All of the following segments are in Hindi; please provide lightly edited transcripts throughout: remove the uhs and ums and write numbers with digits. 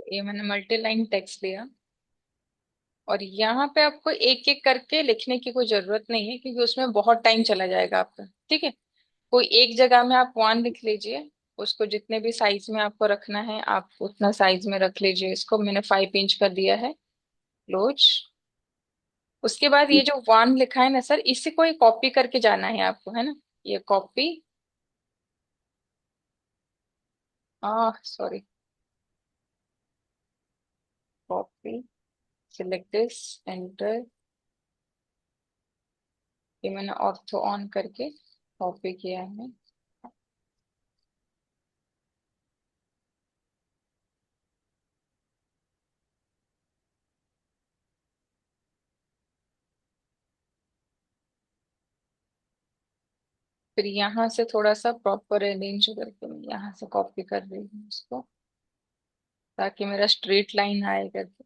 ये मैंने मल्टी लाइन टेक्स्ट लिया और यहाँ पे आपको एक एक करके लिखने की कोई जरूरत नहीं है क्योंकि उसमें बहुत टाइम चला जाएगा आपका। ठीक है, कोई एक जगह में आप वन लिख लीजिए। उसको जितने भी साइज में आपको रखना है आप उतना साइज में रख लीजिए। इसको मैंने 5 इंच कर दिया है क्लोज। उसके बाद ये जो वन लिखा है ना सर, इसी को ही कॉपी करके जाना है आपको, है ना। ये copy, sorry, copy, select this, enter. ये मैंने ऑर्थो ऑन करके कॉपी किया है। फिर यहाँ से थोड़ा सा प्रॉपर अरेंज करके मैं यहाँ से कॉपी कर रही हूँ उसको, ताकि मेरा स्ट्रेट लाइन आए करके।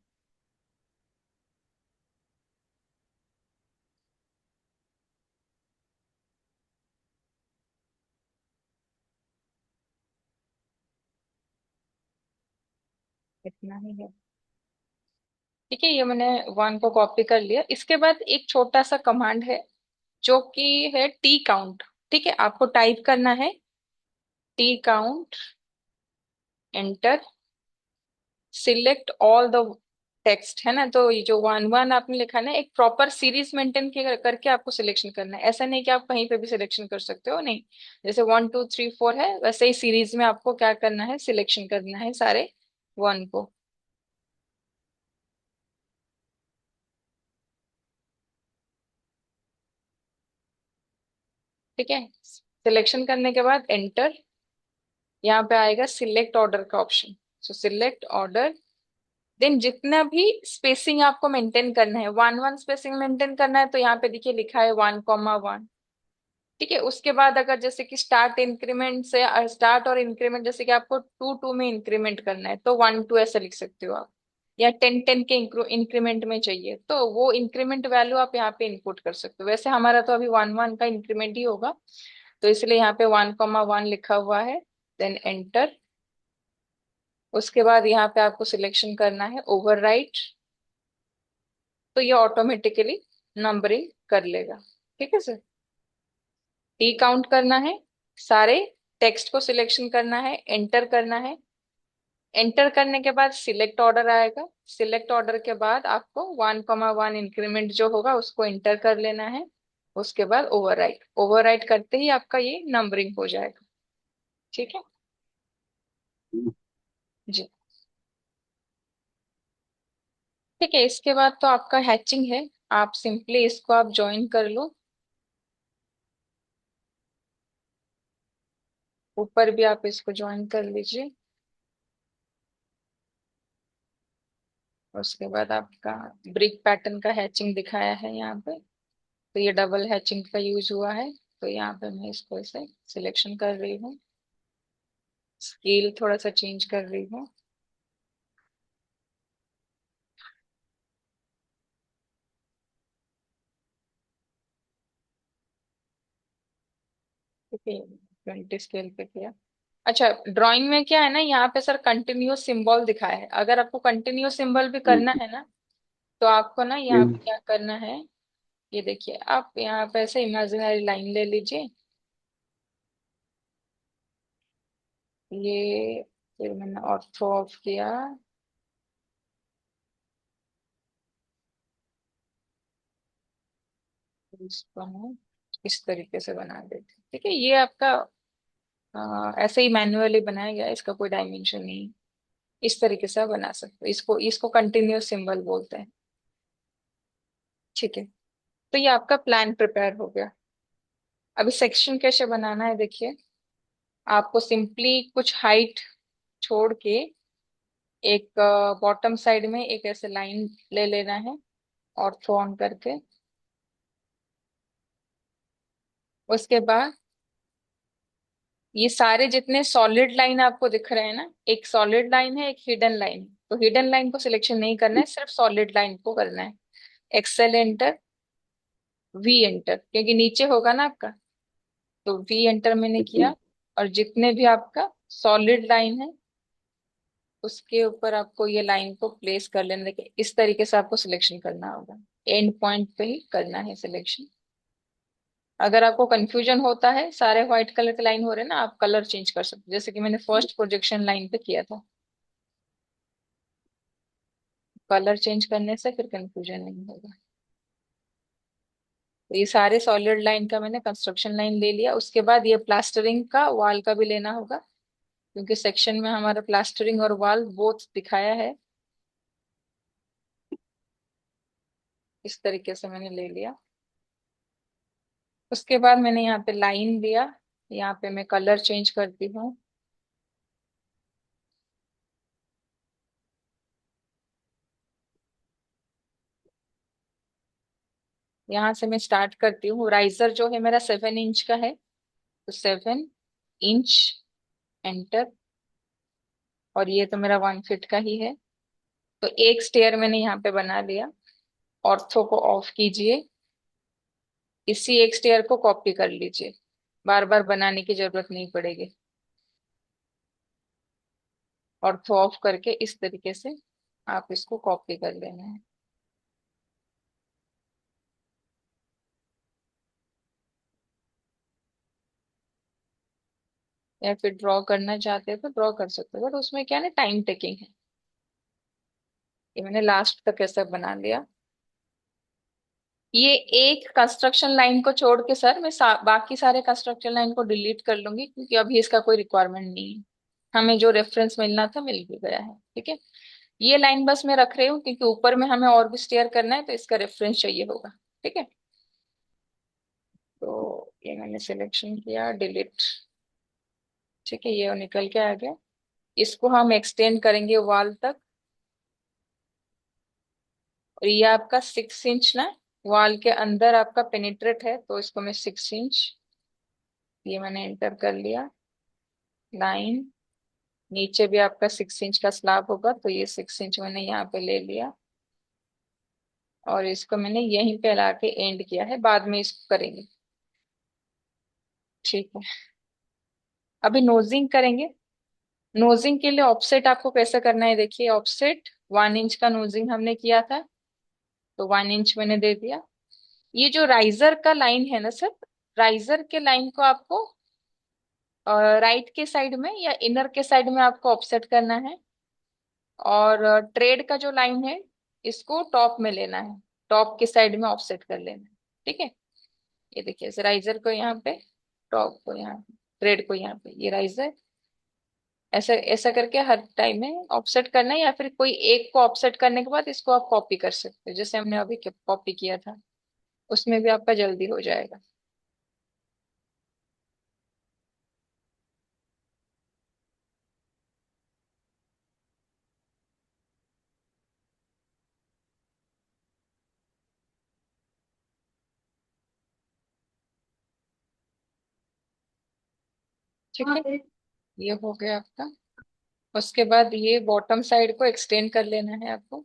इतना ही है। ठीक है, ये मैंने वन को कॉपी कर लिया। इसके बाद एक छोटा सा कमांड है जो कि है टी काउंट। ठीक है, आपको टाइप करना है T count, enter, select all the text, है ना। तो ये जो वन वन आपने लिखा है ना, एक प्रॉपर सीरीज मेंटेन करके आपको सिलेक्शन करना है। ऐसा नहीं कि आप कहीं पे भी सिलेक्शन कर सकते हो, नहीं। जैसे 1 2 3 4 है, वैसे ही सीरीज में आपको क्या करना है, सिलेक्शन करना है सारे वन को। ठीक है, सिलेक्शन करने के बाद एंटर। यहाँ पे आएगा सिलेक्ट ऑर्डर का option. So select order, then जितना भी स्पेसिंग आपको मेंटेन करना है, वन वन स्पेसिंग मेंटेन करना है, तो यहाँ पे देखिए लिखा है 1 कॉमा 1। ठीक है, उसके बाद अगर जैसे कि स्टार्ट इंक्रीमेंट से, स्टार्ट और इंक्रीमेंट जैसे कि आपको 2 2 में इंक्रीमेंट करना है तो 1 2 ऐसे लिख सकते हो आप। या 10 10 के इंक्रीमेंट में चाहिए तो वो इंक्रीमेंट वैल्यू आप यहाँ पे इनपुट कर सकते हो। वैसे हमारा तो अभी 1 1 का इंक्रीमेंट ही होगा, तो इसलिए यहाँ पे 1 कॉमा 1 लिखा हुआ है। Then enter. उसके बाद यहाँ पे आपको सिलेक्शन करना है ओवरराइट, तो ये ऑटोमेटिकली नंबरिंग कर लेगा। ठीक है सर, टी काउंट करना है, सारे टेक्स्ट को सिलेक्शन करना है, एंटर करना है। एंटर करने के बाद सिलेक्ट ऑर्डर आएगा। सिलेक्ट ऑर्डर के बाद आपको 1 कॉमा 1 इंक्रीमेंट जो होगा उसको एंटर कर लेना है। उसके बाद ओवरराइट, ओवरराइट करते ही आपका ये नंबरिंग हो जाएगा। ठीक है जी। ठीक है, इसके बाद तो आपका हैचिंग है। आप सिंपली इसको आप ज्वाइन कर लो। ऊपर भी आप इसको ज्वाइन कर लीजिए। उसके बाद आपका ब्रिक पैटर्न का हैचिंग दिखाया है यहाँ पे, तो ये डबल हैचिंग का यूज हुआ है। तो यहाँ पे मैं इसको ऐसे सिलेक्शन कर रही हूँ, स्केल थोड़ा सा चेंज कर रही हूँ। ठीक है, 20 स्केल पे किया। अच्छा, ड्राइंग में क्या है ना, यहाँ पे सर कंटिन्यूस सिंबल दिखाया है। अगर आपको कंटिन्यूस सिंबल भी करना है ना, तो आपको ना यहाँ पे क्या करना है, ये देखिए आप यहाँ पे ऐसे इमेजिनरी लाइन ले लीजिए। ये फिर मैंने ऑर्थो ऑफ किया। इसको हम इस तरीके से बना देते हैं। ठीक है, ये आपका ऐसे ही मैन्युअली बनाया गया है, इसका कोई डायमेंशन नहीं। इस तरीके से आप बना सकते हो इसको। इसको कंटिन्यूस सिंबल बोलते हैं। ठीक है, तो ये आपका प्लान प्रिपेयर हो गया। अभी सेक्शन कैसे बनाना है देखिए। आपको सिंपली कुछ हाइट छोड़ के एक बॉटम साइड में एक ऐसे लाइन ले लेना है, और थ्रो ऑन करके। उसके बाद ये सारे जितने सॉलिड लाइन आपको दिख रहे हैं ना, एक सॉलिड लाइन है, एक हिडन लाइन है। तो हिडन लाइन को सिलेक्शन नहीं करना है, सिर्फ सॉलिड लाइन को करना है। एक्सेल एंटर, वी एंटर, क्योंकि नीचे होगा ना आपका, तो वी एंटर मैंने किया। और जितने भी आपका सॉलिड लाइन है उसके ऊपर आपको ये लाइन को प्लेस कर लेना। देखिए इस तरीके से आपको सिलेक्शन करना होगा, एंड पॉइंट पे ही करना है सिलेक्शन। अगर आपको कंफ्यूजन होता है, सारे व्हाइट कलर के लाइन हो रहे हैं ना, आप कलर चेंज कर सकते हो, जैसे कि मैंने फर्स्ट प्रोजेक्शन लाइन पे किया था। कलर चेंज करने से फिर कंफ्यूजन नहीं होगा। तो ये सारे सॉलिड लाइन का मैंने कंस्ट्रक्शन लाइन ले लिया। उसके बाद ये प्लास्टरिंग का वॉल का भी लेना होगा, क्योंकि सेक्शन में हमारा प्लास्टरिंग और वॉल बोथ दिखाया है। इस तरीके से मैंने ले लिया। उसके बाद मैंने यहाँ पे लाइन लिया, यहाँ पे मैं कलर चेंज करती हूँ। यहाँ से मैं स्टार्ट करती हूँ। राइजर जो है मेरा 7 इंच का है, तो 7 इंच, एंटर। और ये तो मेरा 1 फीट का ही है। तो एक स्टेयर मैंने यहाँ पे बना लिया। ऑर्थो को ऑफ कीजिए, इसी एक स्टेयर को कॉपी कर लीजिए, बार बार बनाने की जरूरत नहीं पड़ेगी। ऑर्थो ऑफ करके इस तरीके से आप इसको कॉपी कर लेना है। या फिर ड्रॉ करना चाहते हो तो ड्रॉ कर सकते हो, बट उसमें क्या है ना, टाइम टेकिंग है। ये मैंने लास्ट तक ऐसा बना लिया। ये एक कंस्ट्रक्शन लाइन को छोड़ के सर मैं बाकी सारे कंस्ट्रक्शन लाइन को डिलीट कर लूंगी, क्योंकि अभी इसका कोई रिक्वायरमेंट नहीं है। हमें जो रेफरेंस मिलना था मिल भी गया है, ठीक है। ये लाइन बस मैं रख रही हूँ क्योंकि ऊपर में हमें और भी स्टेयर करना है, तो इसका रेफरेंस चाहिए होगा, ठीक है। तो ये मैंने सिलेक्शन किया, डिलीट, ठीक है, ये निकल के आ गया। इसको हम एक्सटेंड करेंगे वॉल तक। और ये आपका 6 इंच ना, वॉल के अंदर आपका पेनिट्रेट है, तो इसको मैं 6 इंच, ये मैंने एंटर कर लिया। लाइन, नीचे भी आपका 6 इंच का स्लैब होगा, तो ये 6 इंच मैंने यहाँ पे ले लिया। और इसको मैंने यहीं पे ला के एंड किया है, बाद में इसको करेंगे, ठीक है। अभी नोजिंग करेंगे। नोजिंग के लिए ऑफसेट आपको कैसे करना है, देखिए ऑफसेट 1 इंच का नोजिंग हमने किया था, तो 1 इंच मैंने दे दिया। ये जो राइजर का लाइन है ना सर, राइजर के लाइन को आपको राइट के साइड में या इनर के साइड में आपको ऑफसेट करना है। और ट्रेड का जो लाइन है, इसको टॉप में लेना है, टॉप के साइड में ऑफसेट कर लेना है, ठीक है। ये देखिए इस राइजर को यहाँ पे, टॉप को यहाँ पे, ट्रेड को यहाँ पे, ये राइजर, ऐसा ऐसा करके हर टाइम में ऑफसेट करना है। या फिर कोई एक को ऑफसेट करने के बाद इसको आप कॉपी कर सकते हो, जैसे हमने अभी कॉपी किया था, उसमें भी आपका जल्दी हो जाएगा। ठीक है, ये हो गया आपका। उसके बाद ये बॉटम साइड को एक्सटेंड कर लेना है आपको।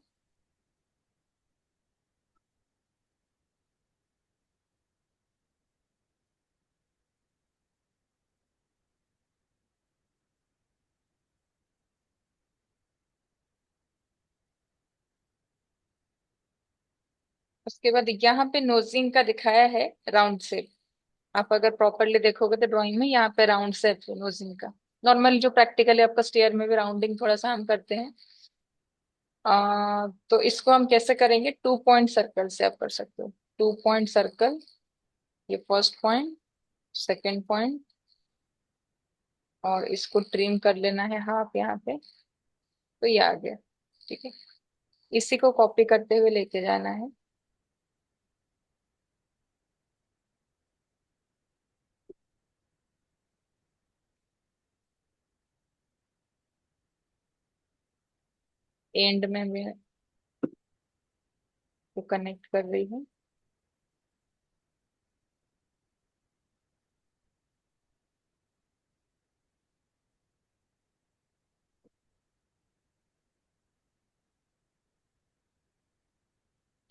उसके बाद यहाँ पे नोजिंग का दिखाया है राउंड शेप। आप अगर प्रॉपरली देखोगे तो ड्राइंग में यहाँ पे राउंड शेप है नोजिंग का। नॉर्मली जो प्रैक्टिकली आपका स्टेयर में भी राउंडिंग थोड़ा सा हम करते हैं। तो इसको हम कैसे करेंगे, 2 पॉइंट सर्कल से आप कर सकते हो। 2 पॉइंट सर्कल, ये फर्स्ट पॉइंट, सेकंड पॉइंट, और इसको ट्रिम कर लेना है हाफ यहाँ पे, तो ये आ गया, ठीक है। इसी को कॉपी करते हुए लेके जाना है। एंड में मैं तो कनेक्ट कर रही हूँ।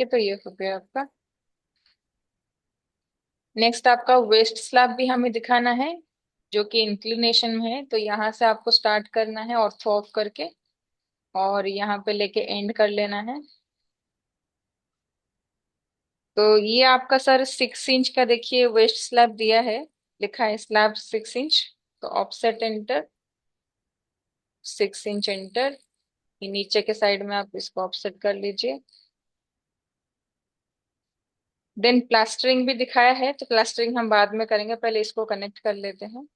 ये तो ये हो गया आपका। नेक्स्ट आपका वेस्ट स्लैब भी हमें दिखाना है, जो कि इंक्लिनेशन में है, तो यहाँ से आपको स्टार्ट करना है ऑर्थो ऑफ करके। और यहाँ पे लेके एंड कर लेना है। तो ये आपका सर 6 इंच का देखिए वेस्ट स्लैब दिया है, लिखा है स्लैब 6 इंच। तो ऑफसेट एंटर, 6 इंच एंटर। ये नीचे के साइड में आप इसको ऑफसेट कर लीजिए। देन प्लास्टरिंग भी दिखाया है, तो प्लास्टरिंग हम बाद में करेंगे, पहले इसको कनेक्ट कर लेते हैं।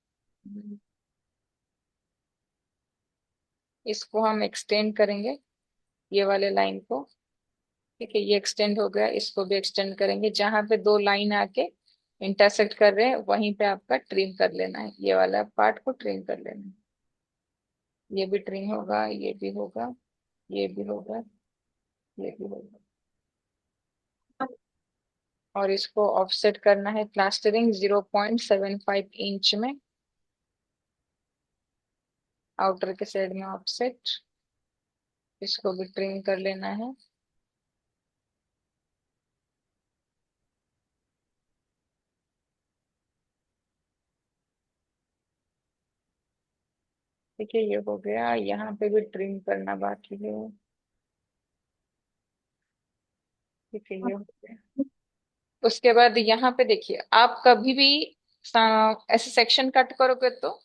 इसको हम एक्सटेंड करेंगे, ये वाले लाइन को। ठीक है, ये एक्सटेंड हो गया, इसको भी एक्सटेंड करेंगे। जहां पे दो लाइन आके इंटरसेक्ट कर रहे हैं वहीं पे आपका ट्रिम कर लेना है, ये वाला पार्ट को ट्रिम कर लेना है। ये भी ट्रिम होगा, ये भी होगा, ये भी होगा, ये भी होगा। और इसको ऑफसेट करना है प्लास्टरिंग 0.75 इंच में, आउटर के साइड में ऑफसेट। इसको भी ट्रिम कर लेना है। ठीक है, ये हो गया। यहाँ पे भी ट्रिम करना बाकी है। ठीक है, ये हो गया। उसके बाद यहाँ पे देखिए, आप कभी भी ऐसे सेक्शन कट करोगे तो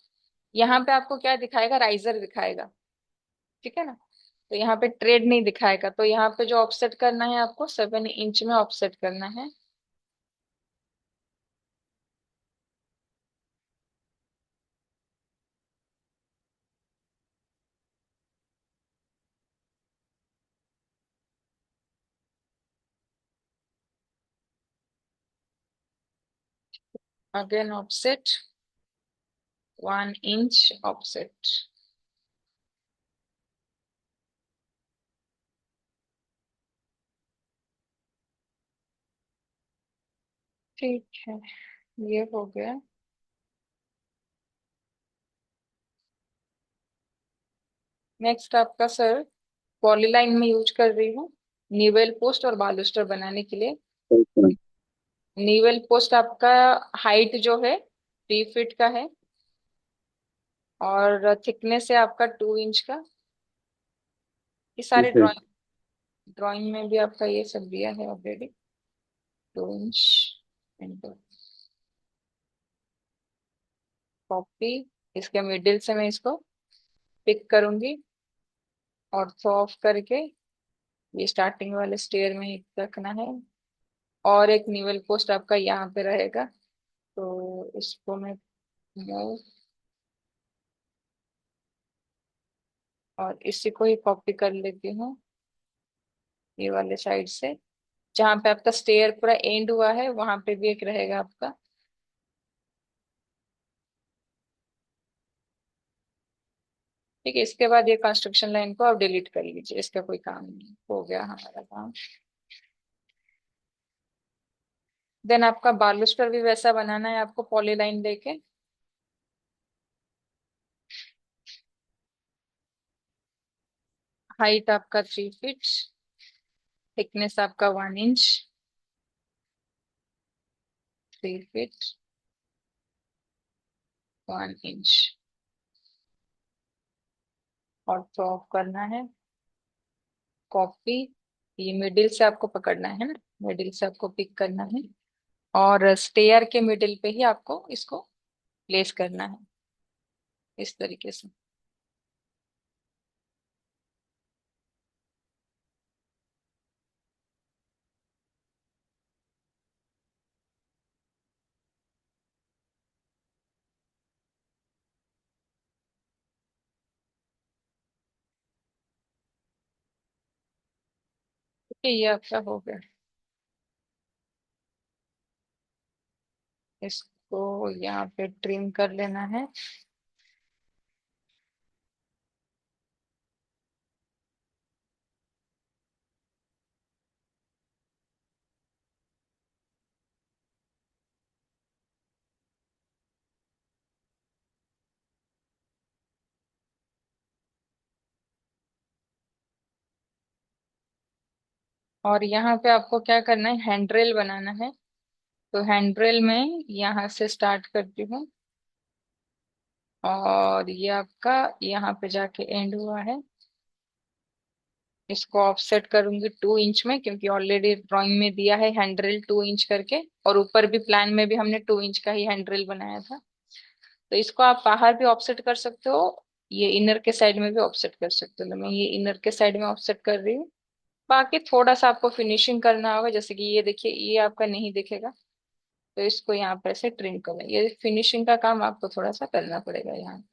यहाँ पे आपको क्या दिखाएगा, राइजर दिखाएगा। ठीक है ना। तो यहाँ पे ट्रेड नहीं दिखाएगा, तो यहाँ पे जो ऑफसेट करना है आपको 7 इंच में ऑफसेट करना है। Again offset 1 inch offset. ठीक है, ये हो गया। नेक्स्ट आपका सर पॉलीलाइन में यूज कर रही हूँ नीवेल पोस्ट और बालूस्टर बनाने के लिए। नीवेल पोस्ट आपका हाइट जो है 3 फीट का है, और थिकनेस है आपका 2 इंच का। ये सारे ठीक है। ड्राइंग ड्राइंग में भी आपका ये सब दिया है ऑलरेडी। 2 inch copy. इसके मिडिल से मैं इसको पिक करूंगी और थ्रो ऑफ करके ये स्टार्टिंग वाले स्टेयर में ही रखना है। और एक निवल पोस्ट आपका यहाँ पे रहेगा, तो इसको मैं मूव और इसी को ही कॉपी कर लेती हूँ ये वाले साइड से। जहाँ पे आपका स्टेयर पूरा एंड हुआ है वहां पे भी एक रहेगा आपका। ठीक है, इसके बाद ये कंस्ट्रक्शन लाइन को आप डिलीट कर लीजिए, इसका कोई काम नहीं, हो गया हमारा काम। देन आपका बालुस्टर भी वैसा बनाना है आपको, पॉलीलाइन लेके। हाइट आपका 3 फीट, थिकनेस आपका 1 इंच, 3 फीट 1 इंच। और ड्रॉप करना है कॉपी। ये मिडिल से आपको पकड़ना है ना, मिडिल से आपको पिक करना है, और स्टेयर के मिडिल पे ही आपको इसको प्लेस करना है, इस तरीके से। ठीक है, ये आपका हो गया। इसको यहाँ पे ट्रिम कर लेना है। और यहाँ पे आपको क्या करना है, हैंड्रेल बनाना है। तो हैंड्रेल में यहाँ से स्टार्ट करती हूँ, और ये आपका यहाँ पे जाके एंड हुआ है। इसको ऑफसेट करूंगी 2 इंच में, क्योंकि ऑलरेडी ड्राइंग में दिया है हैंड्रेल 2 इंच करके, और ऊपर भी प्लान में भी हमने 2 इंच का ही हैंड्रेल बनाया था। तो इसको आप बाहर भी ऑफसेट कर सकते हो, ये इनर के साइड में भी ऑफसेट कर सकते हो। तो मैं ये इनर के साइड में ऑफसेट कर रही हूँ। बाकी थोड़ा सा आपको फिनिशिंग करना होगा, जैसे कि ये देखिए, ये आपका नहीं दिखेगा, तो इसको यहाँ पर से ट्रिम करना, ये फिनिशिंग का काम आपको थोड़ा सा करना पड़ेगा यहाँ।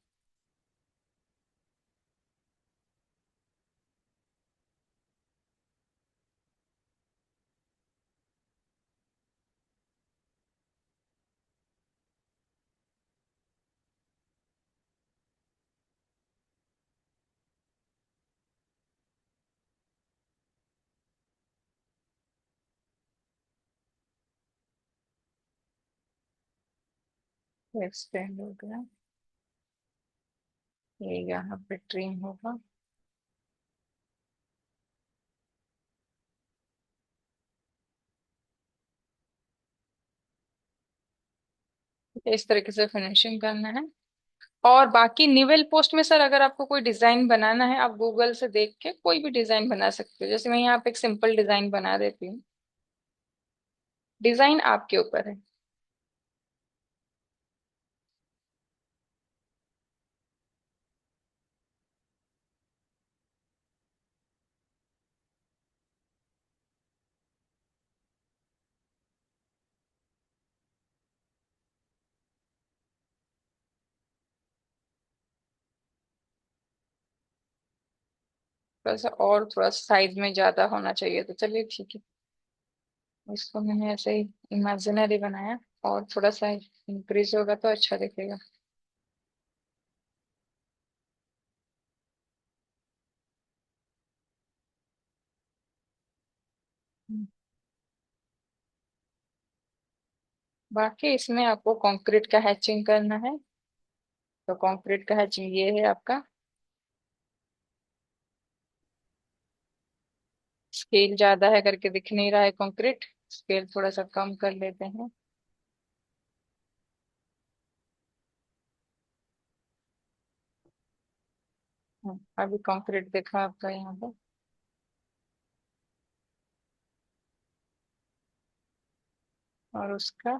एक्सटेंड हो गया, ये यहाँ पे ट्रिम होगा। इस तरीके से फिनिशिंग करना है। और बाकी निवेल पोस्ट में सर, अगर आपको कोई डिजाइन बनाना है, आप गूगल से देख के कोई भी डिजाइन बना सकते हो। जैसे मैं यहाँ पे एक सिंपल डिजाइन बना देती हूँ, डिजाइन आपके ऊपर है। थोड़ा सा और थोड़ा साइज में ज्यादा होना चाहिए, तो चलिए ठीक है, इसको मैंने ऐसे ही इमेजिनरी बनाया, और थोड़ा सा इंक्रीज होगा तो अच्छा दिखेगा। हम्म। बाकी इसमें आपको कंक्रीट का हैचिंग करना है। तो कंक्रीट का हैचिंग ये है आपका, स्केल ज्यादा है करके दिख नहीं रहा है कंक्रीट, स्केल थोड़ा सा कम कर लेते हैं। अभी कंक्रीट देखा आपका यहाँ पे, और उसका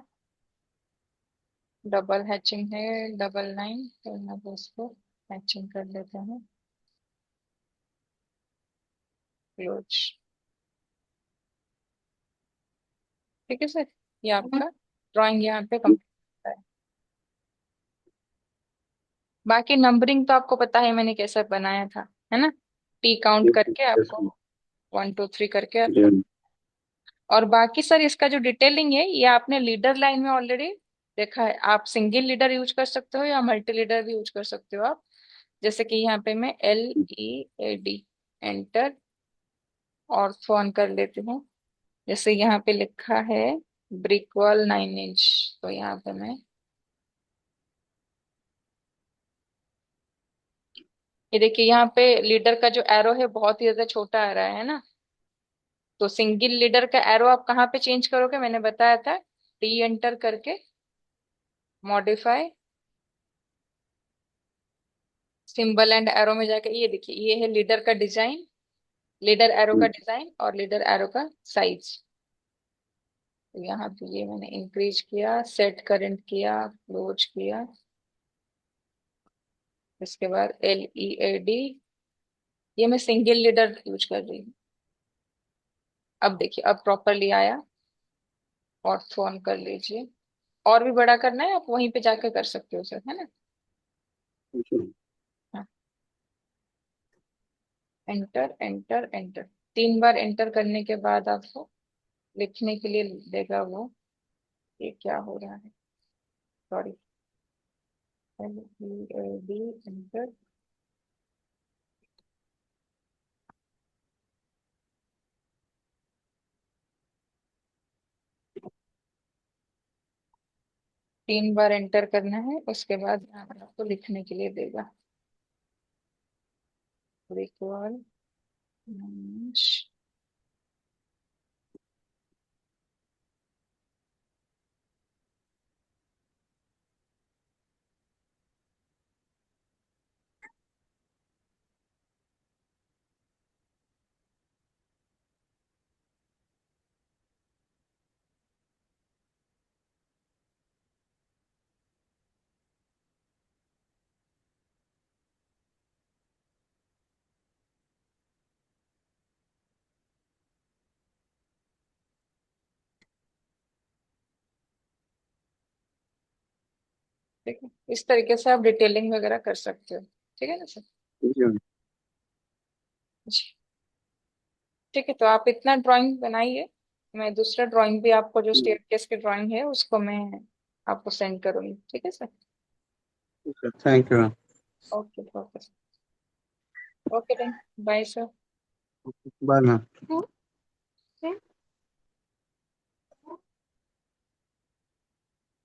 डबल हैचिंग है, डबल लाइन, तो यहाँ पे उसको हैचिंग कर लेते हैं, क्लोज। ठीक है सर, ये आपका ड्राइंग यहाँ पे कंप्लीट है। बाकी नंबरिंग तो आपको पता है मैंने कैसा बनाया था, है ना, टी काउंट करके आपको 1 2 3 करके आपको। और बाकी सर, इसका जो डिटेलिंग है, ये आपने लीडर लाइन में ऑलरेडी देखा है। आप सिंगल लीडर यूज कर सकते हो या मल्टी लीडर भी यूज कर सकते हो आप। जैसे कि यहाँ पे मैं LEAD एंटर, और फोन कर लेती हूँ। जैसे यहाँ पे लिखा है ब्रिक वॉल 9 इंच, तो यहाँ पे मैं, ये देखिए यहाँ पे लीडर का जो एरो है बहुत ही ज्यादा छोटा आ रहा है ना। तो सिंगल लीडर का एरो आप कहाँ पे चेंज करोगे, मैंने बताया था, टी एंटर करके मॉडिफाई सिंबल एंड एरो में जाके, ये देखिए ये है लीडर का डिजाइन, लीडर एरो का डिजाइन और लीडर एरो का साइज। तो यहाँ पे ये मैंने इंक्रीज किया, सेट करंट किया, क्लोज किया, इसके बाद LEAD, ये मैं सिंगल लीडर यूज कर रही हूँ। अब देखिए, अब प्रॉपरली आया, और फोन कर लीजिए। और भी बड़ा करना है आप वहीं पे जाके कर सकते हो सर, है ना। हाँ, एंटर एंटर एंटर, 3 बार एंटर करने के बाद आपको लिखने के लिए देगा वो, ये क्या हो रहा है, सॉरी, LEAD एंटर। 3 बार एंटर करना है, उसके बाद यहाँ पर आपको लिखने के लिए देगा, रिकॉल ठीक है, इस तरीके से आप डिटेलिंग वगैरह कर सकते हो। ठीक है ना सर? जी मैम। जी। ठीक है, तो आप इतना ड्राइंग बनाइए, मैं दूसरा ड्राइंग भी आपको, जो स्टेयरकेस की ड्राइंग है उसको मैं आपको सेंड करूंगी। ठीक है sir? Thank you ma'am. Okay okay. Okay then, bye sir. Bye ma'am.